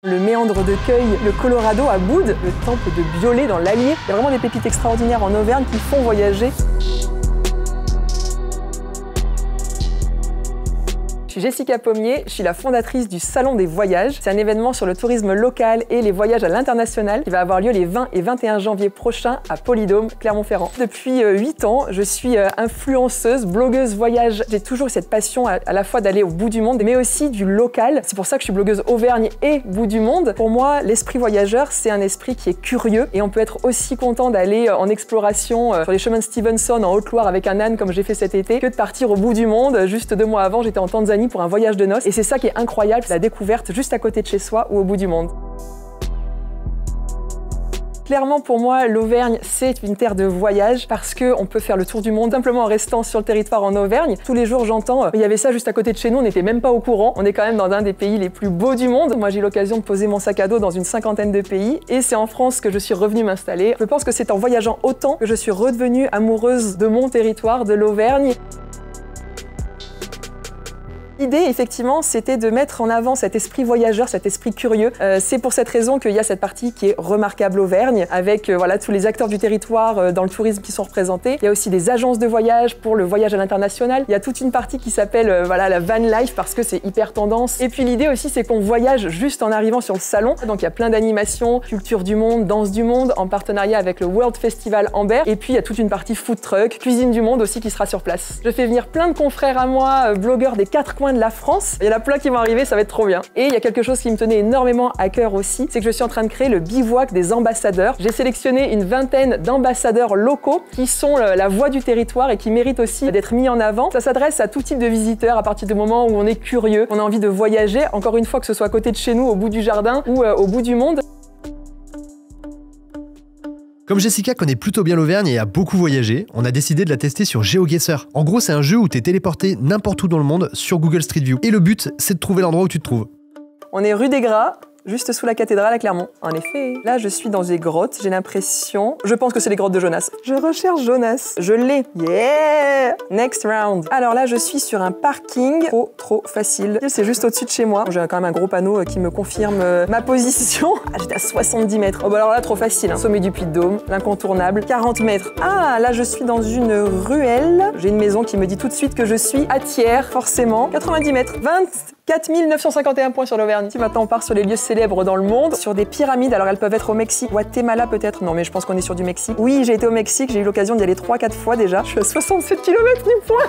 Le méandre de Cueil, le Colorado à Boudes, le temple de Biolay dans l'Allier. Il y a vraiment des pépites extraordinaires en Auvergne qui font voyager. Je suis Jessica Pommier, je suis la fondatrice du Salon des Voyages. C'est un événement sur le tourisme local et les voyages à l'international qui va avoir lieu les 20 et 21 janvier prochains à Polydôme, Clermont-Ferrand. Depuis 8 ans, je suis influenceuse, blogueuse voyage. J'ai toujours cette passion à la fois d'aller au bout du monde, mais aussi du local. C'est pour ça que je suis blogueuse Auvergne et bout du monde. Pour moi, l'esprit voyageur, c'est un esprit qui est curieux et on peut être aussi content d'aller en exploration sur les chemins de Stevenson en Haute-Loire avec un âne comme j'ai fait cet été que de partir au bout du monde. Juste 2 mois avant, j'étais en Tanzanie pour un voyage de noces et c'est ça qui est incroyable, la découverte juste à côté de chez soi ou au bout du monde. Clairement, pour moi, l'Auvergne, c'est une terre de voyage parce qu'on peut faire le tour du monde simplement en restant sur le territoire en Auvergne. Tous les jours, j'entends, il y avait ça juste à côté de chez nous, on n'était même pas au courant. On est quand même dans un des pays les plus beaux du monde. Moi, j'ai eu l'occasion de poser mon sac à dos dans une 50aine de pays et c'est en France que je suis revenue m'installer. Je pense que c'est en voyageant autant que je suis redevenue amoureuse de mon territoire, de l'Auvergne. L'idée, effectivement, c'était de mettre en avant cet esprit voyageur, cet esprit curieux. C'est pour cette raison qu'il y a cette partie qui est remarquable Auvergne, avec voilà, tous les acteurs du territoire dans le tourisme qui sont représentés. Il y a aussi des agences de voyage pour le voyage à l'international. Il y a toute une partie qui s'appelle voilà, la van life parce que c'est hyper tendance. Et puis l'idée aussi, c'est qu'on voyage juste en arrivant sur le salon. Donc il y a plein d'animations, culture du monde, danse du monde, en partenariat avec le World Festival Amber. Et puis il y a toute une partie food truck, cuisine du monde aussi qui sera sur place. Je fais venir plein de confrères à moi, blogueurs des 4 coins de la France. Il y en a plein qui vont arriver, ça va être trop bien. Et il y a quelque chose qui me tenait énormément à cœur aussi, c'est que je suis en train de créer le bivouac des ambassadeurs. J'ai sélectionné une vingtaine d'ambassadeurs locaux qui sont la voix du territoire et qui méritent aussi d'être mis en avant. Ça s'adresse à tout type de visiteurs à partir du moment où on est curieux, on a envie de voyager, encore une fois que ce soit à côté de chez nous, au bout du jardin ou au bout du monde. Comme Jessica connaît plutôt bien l'Auvergne et a beaucoup voyagé, on a décidé de la tester sur GeoGuessr. En gros, c'est un jeu où t'es téléporté n'importe où dans le monde sur Google Street View. Et le but, c'est de trouver l'endroit où tu te trouves. On est rue des Gras, juste sous la cathédrale à Clermont. En effet. Là, je suis dans des grottes, j'ai l'impression. Je pense que c'est les grottes de Jonas. Je recherche Jonas. Je l'ai. Yeah! Next round. Alors là, je suis sur un parking. Trop facile. C'est juste au-dessus de chez moi. J'ai quand même un gros panneau qui me confirme ma position. Ah, j'étais à 70 mètres. Oh bah alors là, trop facile. Hein. Sommet du Puy-de-Dôme, l'incontournable. 40 mètres. Ah, là, je suis dans une ruelle. J'ai une maison qui me dit tout de suite que je suis à Thiers, forcément. 90 mètres. 24 951 points sur l'Auvergne. Si maintenant on part sur les lieux célèbres dans le monde, sur des pyramides, alors elles peuvent être au Mexique, Guatemala peut-être, non mais je pense qu'on est sur du Mexique. Oui, j'ai été au Mexique, j'ai eu l'occasion d'y aller 3-4 fois déjà. Je suis à 67 km du point.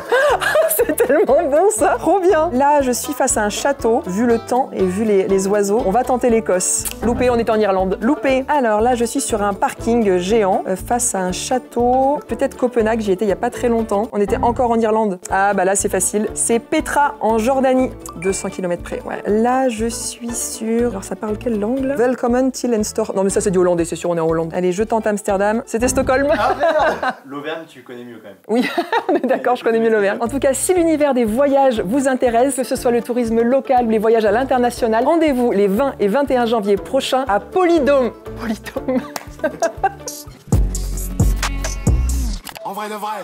C'est tellement bon ça. Trop bien. Là, je suis face à un château, vu le temps et vu les oiseaux. On va tenter l'Écosse. Loupé, on est en Irlande. Loupé. Alors là, je suis sur un parking géant, face à un château, peut-être Copenhague, j'y étais il y a pas très longtemps. On était encore en Irlande. Ah bah là, c'est facile. C'est Petra en Jordanie. 200 km près, ouais. Là, je suis sur... Alors, ça parle quelle langue, là? Welcome till and store. Non, mais ça, c'est du hollandais, c'est sûr, on est en Hollande. Allez, je tente Amsterdam. C'était Stockholm. Ah, merde. L'Auvergne, tu connais mieux, quand même. Oui, on est d'accord, je connais mieux l'Auvergne. En tout cas, si l'univers des voyages vous intéresse, que ce soit le tourisme local ou les voyages à l'international, rendez-vous les 20 et 21 janvier prochains à Polydôme. Polydôme. En vrai de vrai.